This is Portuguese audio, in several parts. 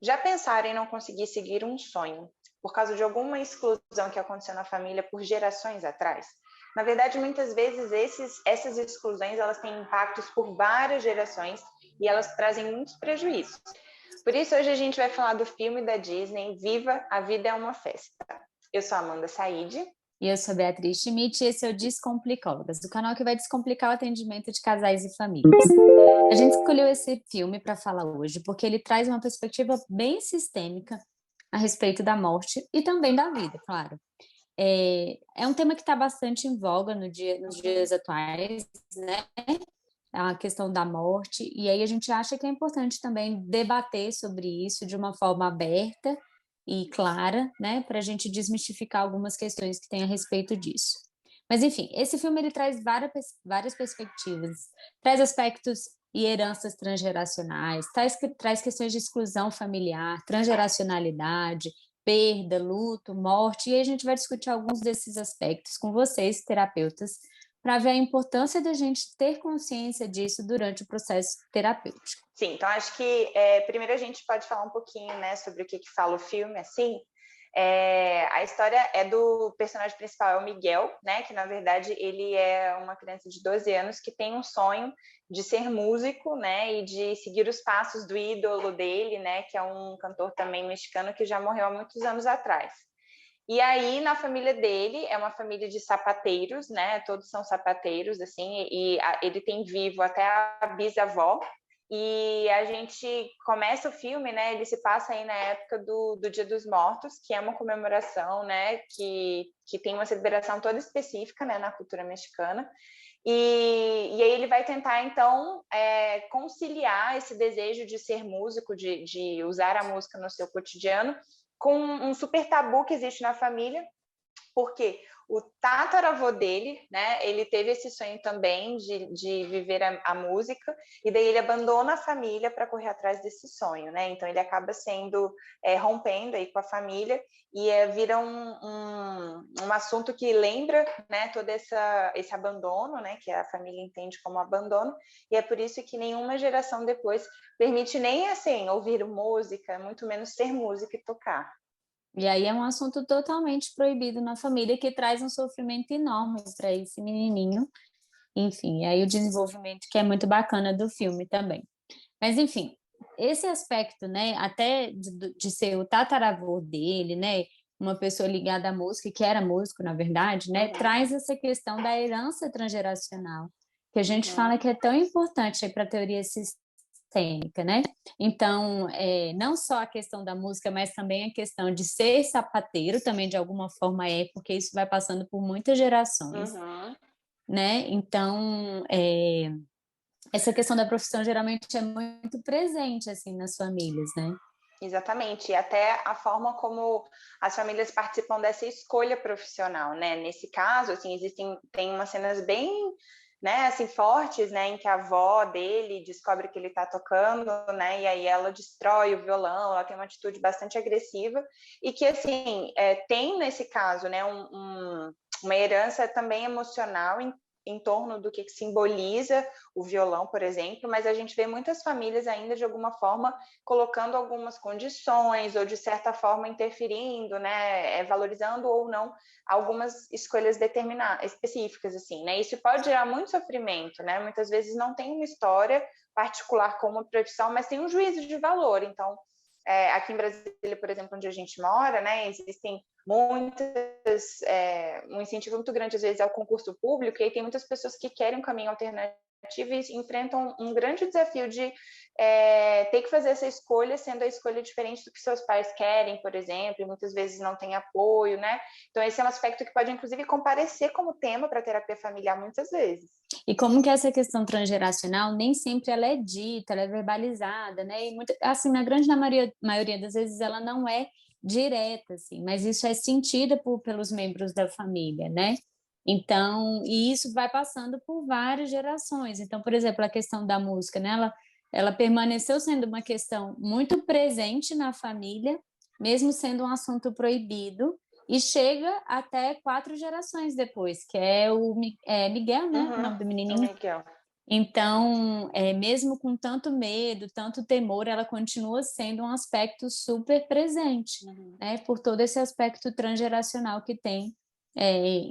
Já pensaram em não conseguir seguir um sonho por causa de alguma exclusão que aconteceu na família por gerações atrás? Na verdade, muitas vezes essas exclusões elas têm impactos por várias gerações e elas trazem muitos prejuízos. Por isso, hoje a gente vai falar do filme da Disney, Viva, a Vida é uma Festa. Eu sou a Amanda Said. E eu sou Beatriz Schmidt e esse é o Descomplicólogas, o canal que vai descomplicar o atendimento de casais e famílias. A gente escolheu esse filme para falar hoje porque ele traz uma perspectiva bem sistêmica a respeito da morte e também da vida, claro. É um tema que está bastante em voga nos dias atuais, né? A questão da morte, e aí a gente acha que é importante também debater sobre isso de uma forma aberta e clara, né, para a gente desmistificar algumas questões que tem a respeito disso. Mas enfim, esse filme ele traz várias perspectivas, traz aspectos e heranças transgeracionais, traz questões de exclusão familiar, transgeracionalidade, perda, luto, morte, e aí a gente vai discutir alguns desses aspectos com vocês, terapeutas, para ver a importância da gente ter consciência disso durante o processo terapêutico. Sim, então acho que primeiro a gente pode falar um pouquinho, né, sobre o que fala o filme, assim. A história é do personagem principal, é o Miguel, né, que na verdade ele é uma criança de 12 anos que tem um sonho de ser músico, né, e de seguir os passos do ídolo dele, né, que é um cantor também mexicano que já morreu há muitos anos atrás. E aí, na família dele, é uma família de sapateiros, né? Todos são sapateiros, assim, ele tem vivo até a bisavó. E a gente começa o filme, né? Ele se passa aí na época do Dia dos Mortos, que é uma comemoração, né? Que tem uma celebração toda específica, né? Na cultura mexicana. E aí ele vai tentar, então, conciliar esse desejo de ser músico, de usar a música no seu cotidiano, com um super tabu que existe na família, porque o tataravô dele, né, ele teve esse sonho também de viver a música, e daí ele abandona a família para correr atrás desse sonho, né, então ele acaba sendo, rompendo aí com a família, e vira um assunto que lembra, né, todo esse abandono, né, que a família entende como abandono, e é por isso que nenhuma geração depois permite nem, assim, ouvir música, muito menos ser música e tocar. E aí é um assunto totalmente proibido na família que traz um sofrimento enorme para esse menininho. Enfim, aí o desenvolvimento que é muito bacana do filme também. Mas enfim, esse aspecto, né, até de ser o tataravô dele, né, uma pessoa ligada à música, que era músico, na verdade, né, traz essa questão da herança transgeracional, que a gente fala que é tão importante para a teoria sistêmica, né? Então, não só a questão da música, mas também a questão de ser sapateiro, também de alguma forma porque isso vai passando por muitas gerações, né? Então, essa questão da profissão geralmente é muito presente, assim, nas famílias, né? Exatamente, e até a forma como as famílias participam dessa escolha profissional, né? Nesse caso, assim, tem umas cenas bem, né, assim, fortes, né, em que a avó dele descobre que ele está tocando, né, e aí ela destrói o violão, ela tem uma atitude bastante agressiva, e que, assim, tem nesse caso, né, uma herança também emocional em torno do que simboliza o violão, por exemplo, mas a gente vê muitas famílias ainda, de alguma forma, colocando algumas condições ou, de certa forma, interferindo, né, valorizando ou não algumas escolhas específicas, assim, né? Isso pode gerar muito sofrimento, né? Muitas vezes não tem uma história particular como profissão, mas tem um juízo de valor. Então, aqui em Brasília, por exemplo, onde a gente mora, né, existem um incentivo muito grande, às vezes, ao concurso público, e aí tem muitas pessoas que querem um caminho alternativo e enfrentam um grande desafio de ter que fazer essa escolha, sendo a escolha diferente do que seus pais querem, por exemplo, e muitas vezes não tem apoio, né? Então, esse é um aspecto que pode, inclusive, comparecer como tema para terapia familiar muitas vezes. E como que essa questão transgeracional nem sempre ela é dita, ela é verbalizada, né? E assim, na grande maioria das vezes ela não é direta, assim, mas isso é sentida pelos membros da família, né? Então, e isso vai passando por várias gerações. Então, por exemplo, a questão da música, né? Ela permaneceu sendo uma questão muito presente na família, mesmo sendo um assunto proibido, e chega até 4 gerações depois, que é o Miguel, né? O nome do O menininho. Miguel. Então, mesmo com tanto medo, tanto temor, ela continua sendo um aspecto super presente, Uhum. né, por todo esse aspecto transgeracional que tem,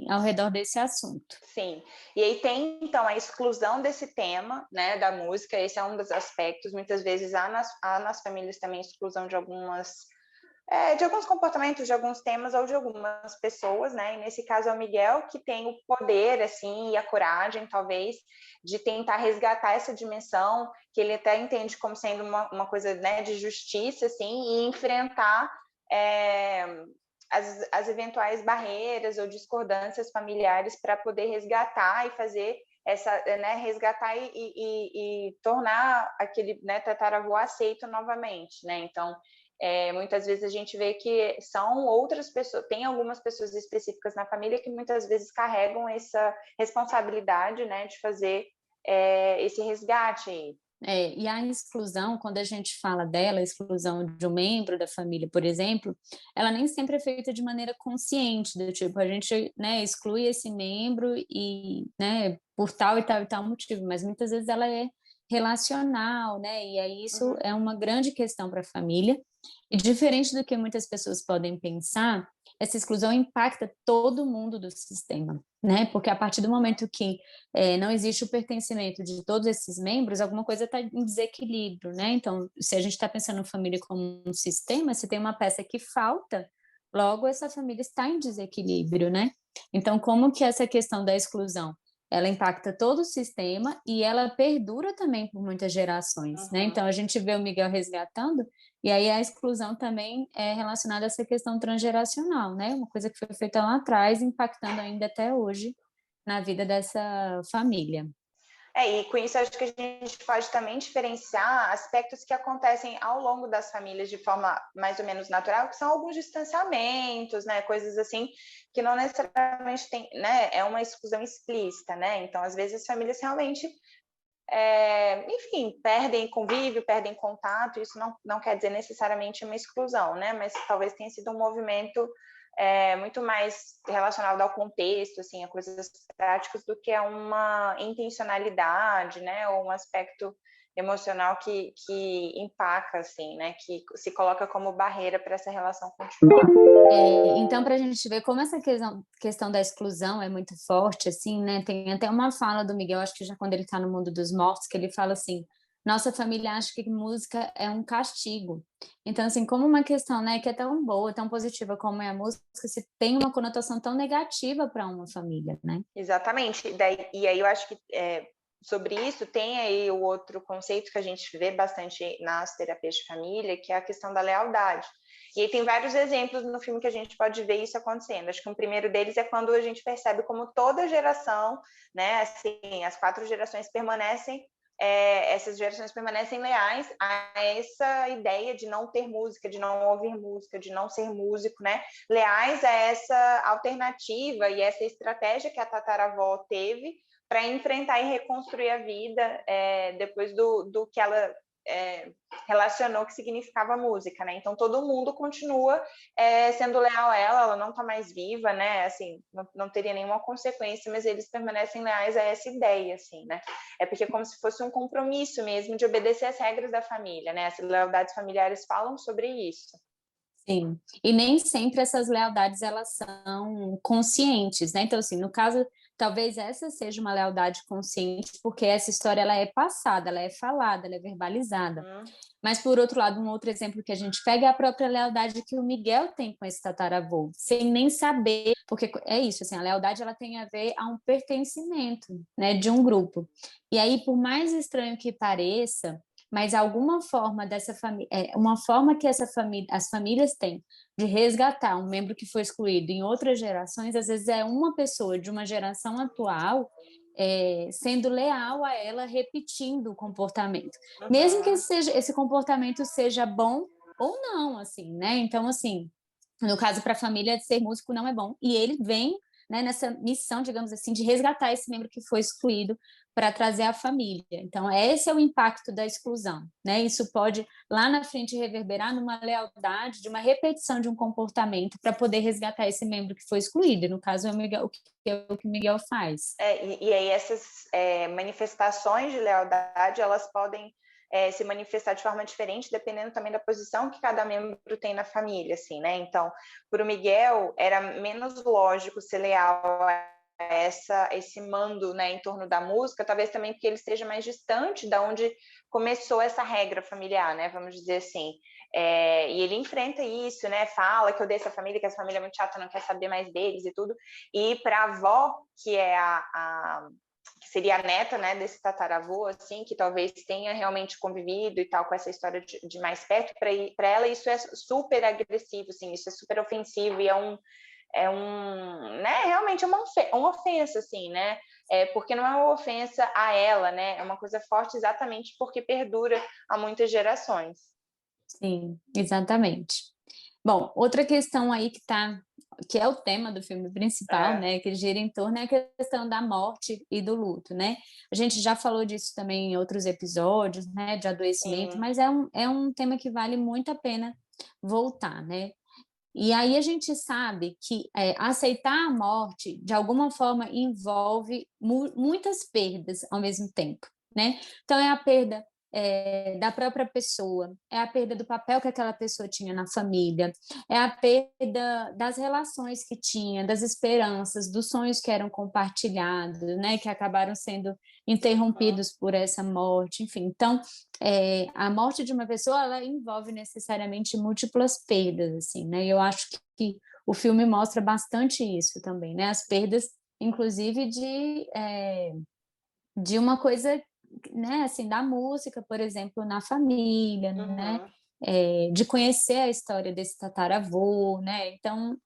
ao redor desse assunto. Sim. E aí tem, então, a exclusão desse tema, né, da música, esse é um dos aspectos. Muitas vezes há nas famílias também exclusão de alguns comportamentos, de alguns temas ou de algumas pessoas, né? E nesse caso é o Miguel que tem o poder, assim, e a coragem, talvez, de tentar resgatar essa dimensão que ele até entende como sendo uma coisa, né, de justiça, assim, e enfrentar é, as eventuais barreiras ou discordâncias familiares para poder resgatar e fazer essa, né, resgatar e tornar aquele, né, tataravô aceito novamente, né? Então, muitas vezes a gente vê que são outras pessoas, tem algumas pessoas específicas na família que muitas vezes carregam essa responsabilidade, né, de fazer esse resgate aí. E a exclusão, quando a gente fala dela, a exclusão de um membro da família, por exemplo, ela nem sempre é feita de maneira consciente, do tipo, a gente, né, exclui esse membro e, né, por tal e tal motivo, mas muitas vezes ela é relacional, né, e aí isso Uhum, é uma grande questão para a família, e diferente do que muitas pessoas podem pensar, essa exclusão impacta todo mundo do sistema, né, porque a partir do momento que não existe o pertencimento de todos esses membros, alguma coisa está em desequilíbrio, né? Então, se a gente está pensando em família como um sistema, se tem uma peça que falta, logo essa família está em desequilíbrio, né? Então, como que essa questão da exclusão, ela impacta todo o sistema e ela perdura também por muitas gerações, né? uhum. Então, a gente vê o Miguel resgatando, e aí a exclusão também é relacionada a essa questão transgeracional, né? Uma coisa que foi feita lá atrás, impactando ainda até hoje na vida dessa família. E com isso acho que a gente pode também diferenciar aspectos que acontecem ao longo das famílias de forma mais ou menos natural, que são alguns distanciamentos, né, coisas assim que não necessariamente tem, né, é uma exclusão explícita, né? Então, às vezes as famílias realmente, enfim, perdem convívio, perdem contato. Isso não quer dizer necessariamente uma exclusão, né? Mas talvez tenha sido um movimento muito mais relacionado ao contexto, assim, a coisas práticas, do que a uma intencionalidade, né, ou um aspecto emocional que empaca, assim, né, que se coloca como barreira para essa relação continuar. Então, para a gente ver como essa questão da exclusão é muito forte, assim, né? Tem até uma fala do Miguel, acho que já quando ele está no mundo dos mortos, que ele fala assim: nossa família acha que música é um castigo. Então, assim, como uma questão, né, que é tão boa, tão positiva como é a música, se tem uma conotação tão negativa para uma família, né? Exatamente. E aí eu acho que sobre isso tem aí o outro conceito que a gente vê bastante nas terapias de família, que é a questão da lealdade. E aí tem vários exemplos no filme que a gente pode ver isso acontecendo. Acho que um primeiro deles é quando a gente percebe como toda geração, né, assim, as 4 gerações permanecem, essas gerações permanecem leais a essa ideia de não ter música, de não ouvir música, de não ser músico, né? Leais a essa alternativa e essa estratégia que a tataravó teve para enfrentar e reconstruir a vida depois do que ela relacionou que significava música, né? Então todo mundo continua sendo leal a ela não está mais viva, né? Assim, não teria nenhuma consequência, mas eles permanecem leais a essa ideia, assim, né? É porque é como se fosse um compromisso mesmo de obedecer às regras da família, né? As lealdades familiares falam sobre isso. Sim, e nem sempre essas lealdades elas são conscientes, né? Então, assim, no caso, talvez essa seja uma lealdade consciente, porque essa história ela é passada, ela é falada, ela é verbalizada. Uhum. Mas, por outro lado, um outro exemplo que a gente pega é a própria lealdade que o Miguel tem com esse tataravô, sem nem saber, porque é isso, assim, a lealdade ela tem a ver a um pertencimento, né, de um grupo. E aí, por mais estranho que pareça, mas alguma forma dessa família, uma forma que essa família, as famílias têm de resgatar um membro que foi excluído em outras gerações, às vezes é uma pessoa de uma geração atual sendo leal a ela, repetindo o comportamento, mesmo que Uhum. esse comportamento seja bom ou não, assim, né? Então, assim, no caso para a família, ser músico não é bom, e ele vem né, nessa missão, digamos assim, de resgatar esse membro que foi excluído para trazer a família. Então, esse é o impacto da exclusão, né? Isso pode, lá na frente, reverberar numa lealdade, de uma repetição de um comportamento para poder resgatar esse membro que foi excluído. No caso, é o que o Miguel faz. E aí essas manifestações de lealdade, elas podem se manifestar de forma diferente, dependendo também da posição que cada membro tem na família, assim, né? Então, para o Miguel, era menos lógico ser leal a esse mando, né, em torno da música, talvez também porque ele esteja mais distante da onde começou essa regra familiar, né? Vamos dizer assim. E ele enfrenta isso, né? Fala que odeia essa família, que essa família é muito chata, não quer saber mais deles e tudo. E para a avó, que é que seria a neta, né, desse tataravô, assim, que talvez tenha realmente convivido e tal com essa história de mais perto, para ela isso é super agressivo, assim, isso é super ofensivo e né, realmente é uma ofensa, assim, né, porque não é uma ofensa a ela, né, é uma coisa forte exatamente porque perdura há muitas gerações. Sim, exatamente. Bom, outra questão aí que é o tema do filme principal, né, que gira em torno é a questão da morte e do luto, né? A gente já falou disso também em outros episódios, né, de adoecimento, mas é um tema que vale muito a pena voltar, né? E aí a gente sabe que aceitar a morte, de alguma forma, envolve muitas perdas ao mesmo tempo, né? Então, é a perda da própria pessoa, é a perda do papel que aquela pessoa tinha na família, é a perda das relações que tinha, das esperanças, dos sonhos que eram compartilhados, né? Que acabaram sendo interrompidos por essa morte, enfim. Então, a morte de uma pessoa, ela envolve necessariamente múltiplas perdas, assim, né? E eu acho que o filme mostra bastante isso também, né? As perdas, inclusive, de uma coisa, né, assim, da música, por exemplo, na família, né? De conhecer a história desse tataravô, né? Então,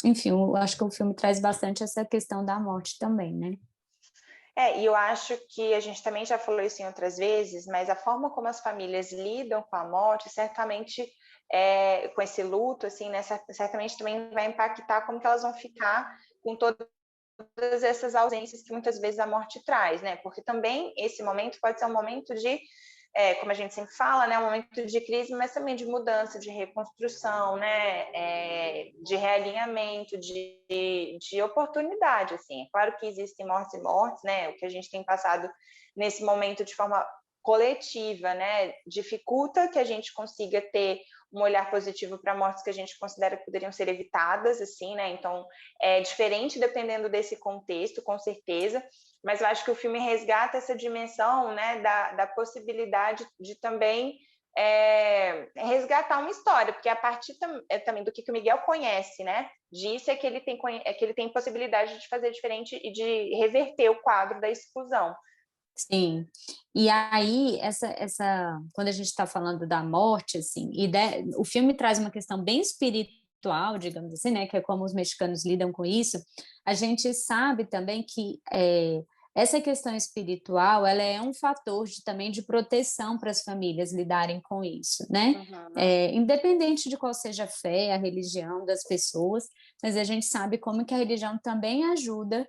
enfim, eu acho que o filme traz bastante essa questão da morte também, né? E eu acho que a gente também já falou isso em outras vezes, mas a forma como as famílias lidam com a morte, certamente, com esse luto, assim, né, certamente também vai impactar como que elas vão ficar com todas essas ausências que muitas vezes a morte traz, né? Porque também esse momento pode ser um momento de, como a gente sempre fala, né, um momento de crise, mas também de mudança, de reconstrução, né, de realinhamento, de oportunidade, assim. É claro que existem mortes e mortes, né? O que a gente tem passado nesse momento de forma coletiva, né, dificulta que a gente consiga ter um olhar positivo para mortes que a gente considera que poderiam ser evitadas, assim, né? Então, é diferente dependendo desse contexto, com certeza, mas eu acho que o filme resgata essa dimensão, né, da possibilidade de também resgatar uma história, porque a partir também do que o Miguel conhece, né, disso que ele tem possibilidade de fazer diferente e de reverter o quadro da exclusão. Sim. E aí, quando a gente está falando da morte, assim, o filme traz uma questão bem espiritual, digamos assim, né, que é como os mexicanos lidam com isso. A gente sabe também que essa questão espiritual, ela é um fator também de proteção para as famílias lidarem com isso, né? Independente de qual seja a fé, a religião das pessoas, mas a gente sabe como que a religião também ajuda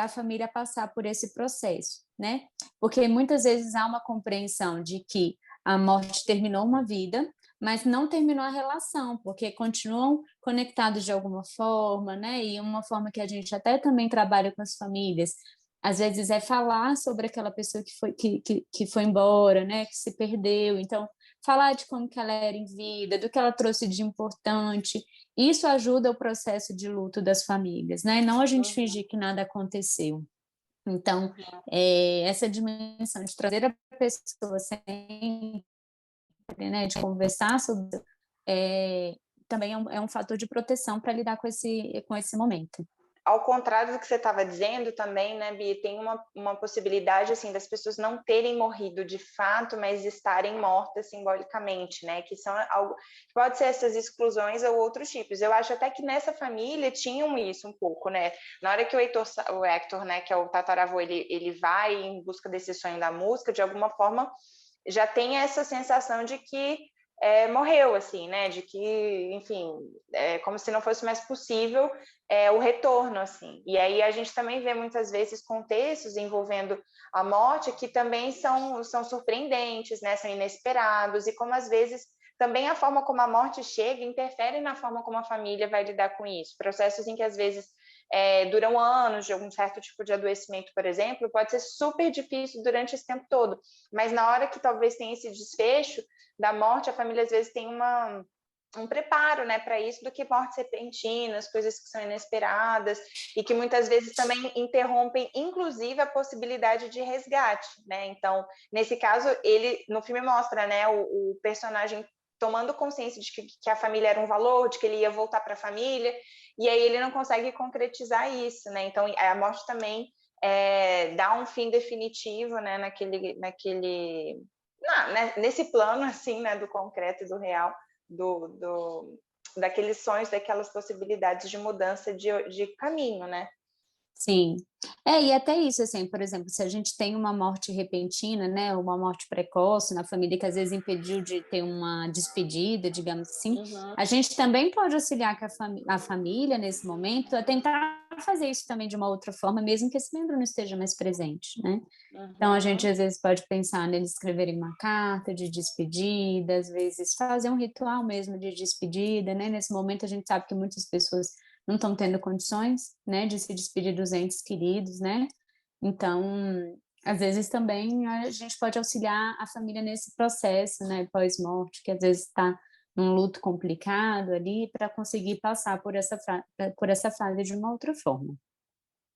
a família a passar por esse processo, né? Porque muitas vezes há uma compreensão de que a morte terminou uma vida, mas não terminou a relação, porque continuam conectados de alguma forma, né? E uma forma que a gente até também trabalha com as famílias, às vezes é falar sobre aquela pessoa que foi embora, né? Que se perdeu. Então, falar de como que ela era em vida, do que ela trouxe de importante. Isso ajuda o processo de luto das famílias, né? E não a gente fingir que nada aconteceu. Então, essa dimensão de trazer a pessoa sempre, né, de conversar sobre, também é um fator de proteção para lidar com esse momento. Ao contrário do que você estava dizendo também, né, Bia, tem uma possibilidade, assim, das pessoas não terem morrido de fato, mas estarem mortas simbolicamente, né, que são algo, pode ser essas exclusões ou outros tipos. Eu acho até que nessa família tinham isso um pouco, né, na hora que o Hector, né, que é o tataravô, ele vai em busca desse sonho da música, de alguma forma já tem essa sensação de que morreu, assim, né? De que, enfim, como se não fosse mais possível o retorno, assim. E aí a gente também vê muitas vezes contextos envolvendo a morte que também são surpreendentes, né? São inesperados, e como às vezes também a forma como a morte chega interfere na forma como a família vai lidar com isso. Processos em que às vezes duram anos de algum certo tipo de adoecimento, por exemplo, pode ser super difícil durante esse tempo todo, mas na hora que talvez tenha esse desfecho da morte, a família às vezes tem um preparo, né, para isso, do que mortes repentinas, coisas que são inesperadas e que muitas vezes também interrompem, inclusive, a possibilidade de resgate, né? Então, nesse caso, ele no filme mostra, né, o personagem tomando consciência de que a família era um valor, de que ele ia voltar para a família, e aí ele não consegue concretizar isso, né? Então, a morte também dá um fim definitivo, né, nesse plano, assim, né, do concreto e do real, daqueles sonhos, daquelas possibilidades de mudança de caminho, né? Sim. E até isso, assim, por exemplo, se a gente tem uma morte repentina, né, uma morte precoce na família que às vezes impediu de ter uma despedida, digamos assim, Uhum, a gente também pode auxiliar a família nesse momento a tentar fazer isso também de uma outra forma, mesmo que esse membro não esteja mais presente, né? Então a gente uhum. às vezes pode pensar neles escreverem uma carta de despedida, às vezes fazer um ritual mesmo de despedida, né? Nesse momento a gente sabe que muitas pessoas não estão tendo condições, né, de se despedir dos entes queridos, né? Então, às vezes também a gente pode auxiliar a família nesse processo, né, pós-morte, que às vezes está num luto complicado ali, para conseguir passar por essa fase de uma outra forma.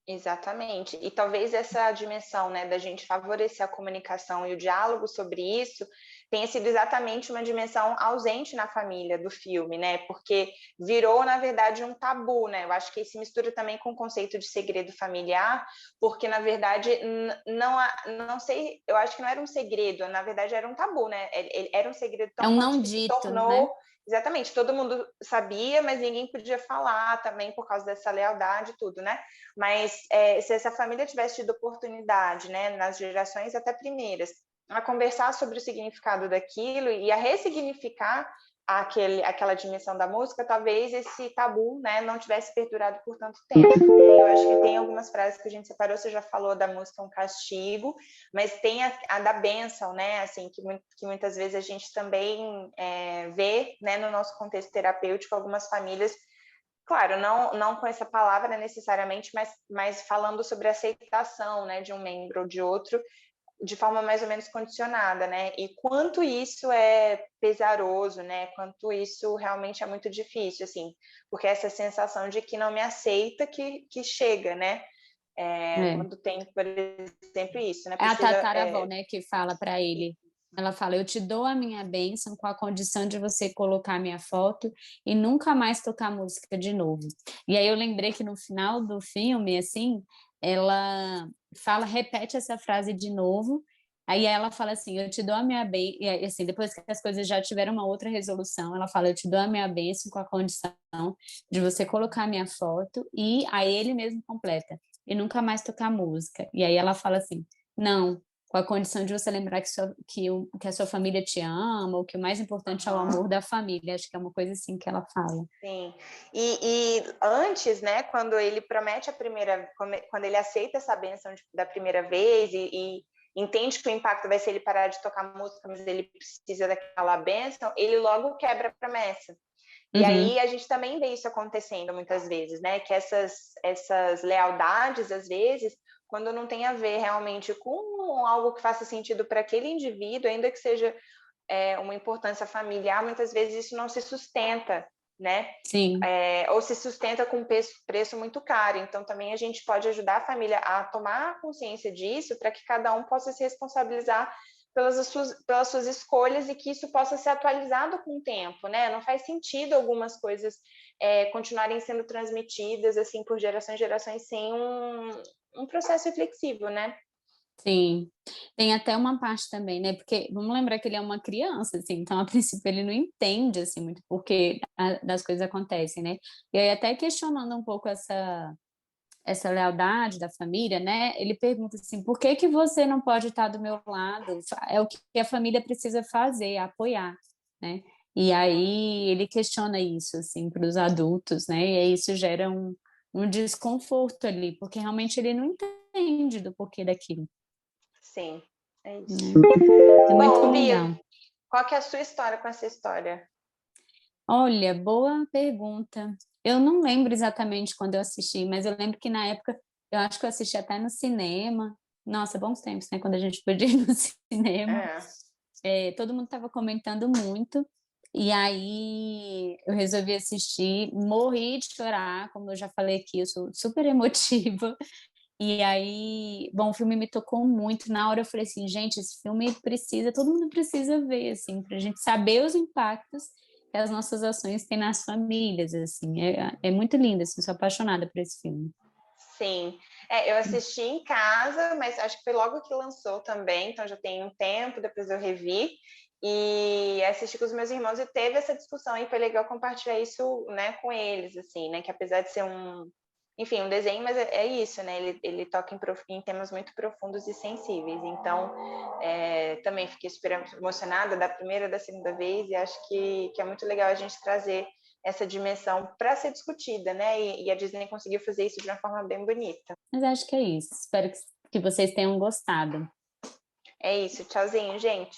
Exatamente. E talvez essa dimensão, né, da gente favorecer a comunicação e o diálogo sobre isso tenha sido exatamente uma dimensão ausente na família do filme, né? Porque virou, na verdade, um tabu, né? Eu acho que se mistura também com o conceito de segredo familiar, porque, na verdade, não sei, eu acho que não era um segredo, na verdade era um tabu, né? Era um segredo É tão um forte não que se dito, né? tornou. Exatamente, todo mundo sabia, mas ninguém podia falar também por causa dessa lealdade e tudo, né? Mas se essa família tivesse tido oportunidade, né, nas gerações até primeiras, a conversar sobre o significado daquilo e a ressignificar aquela dimensão da música, talvez esse tabu, né, não tivesse perdurado por tanto tempo. Eu acho que tem algumas frases que a gente separou, você já falou da música Um Castigo, mas tem a da bênção, né, assim, que muitas vezes a gente também vê, né, no nosso contexto terapêutico, algumas famílias. Claro, não com essa palavra necessariamente, mas falando sobre a aceitação, né, de um membro ou de outro, de forma mais ou menos condicionada, né? E quanto isso é pesaroso, né? Quanto isso realmente é muito difícil, assim, porque essa sensação de que não me aceita que chega, né? É. Quando tem, por exemplo, isso, né? É a Precisa. tataravó, né, que fala para ele. Ela fala: Eu te dou a minha bênção com a condição de você colocar minha foto e nunca mais tocar música de novo. E aí eu lembrei que no final do filme, assim, ela fala, repete essa frase de novo. Aí ela fala assim: Eu te dou a minha bênção. E aí, assim, depois que as coisas já tiveram uma outra resolução, ela fala: Eu te dou a minha bênção com a condição de você colocar minha foto. E aí ele mesmo completa: E nunca mais tocar música. E aí ela fala assim: Não, com a condição de você lembrar que a sua família te ama, ou que o mais importante é o amor da família. Acho que é uma coisa assim que ela fala. Sim. E antes, né, quando ele promete quando ele aceita essa bênção da primeira vez e entende que o impacto vai ser ele parar de tocar música, mas ele precisa daquela bênção, ele logo quebra a promessa. E Uhum. aí a gente também vê isso acontecendo muitas vezes, né? Que essas lealdades, às vezes, quando não tem a ver realmente com algo que faça sentido para aquele indivíduo, ainda que seja uma importância familiar, muitas vezes isso não se sustenta, né? Sim. Ou se sustenta com um preço muito caro. Então, também a gente pode ajudar a família a tomar consciência disso para que cada um possa se responsabilizar pelas suas escolhas e que isso possa ser atualizado com o tempo, né? Não faz sentido algumas coisas continuarem sendo transmitidas assim por gerações e gerações sem um processo reflexivo, né? Sim, tem até uma parte também, né? Porque vamos lembrar que ele é uma criança, assim, então a princípio ele não entende assim muito porque das coisas acontecem, né? E aí até questionando um pouco essa lealdade da família, né? Ele pergunta assim: por que que você não pode estar do meu lado? É o que a família precisa fazer, apoiar, né? E aí ele questiona isso, assim, para os adultos, né? E aí isso gera um desconforto ali, porque realmente ele não entende do porquê daquilo, Sim, é isso. né? É muito Bom, Bia, legal. qual que é a sua história com essa história? Olha, boa pergunta. Eu não lembro exatamente quando eu assisti, mas eu lembro que na época eu acho que eu assisti até no cinema. Nossa, bons tempos, né? Quando a gente podia ir no cinema. É. Todo mundo estava comentando muito. E aí eu resolvi assistir, morri de chorar, como eu já falei aqui, eu sou super emotiva. E aí, bom, o filme me tocou muito. Na hora eu falei assim, gente, esse filme precisa, todo mundo precisa ver, assim, para a gente saber os impactos que as nossas ações têm nas famílias, assim. É muito lindo, assim, sou apaixonada por esse filme. Sim, eu assisti em casa, mas acho que foi logo que lançou também, então já tem um tempo, depois eu revi e assisti com os meus irmãos e teve essa discussão e foi legal compartilhar isso, né, com eles, assim, né, que apesar de ser enfim, um desenho, mas é isso, né, ele toca em temas muito profundos e sensíveis, então também fiquei super emocionada da primeira, da segunda vez e acho que é muito legal a gente trazer essa dimensão para ser discutida, né? E a Disney conseguiu fazer isso de uma forma bem bonita. Mas acho que é isso. Espero que vocês tenham gostado. É isso, tchauzinho, gente.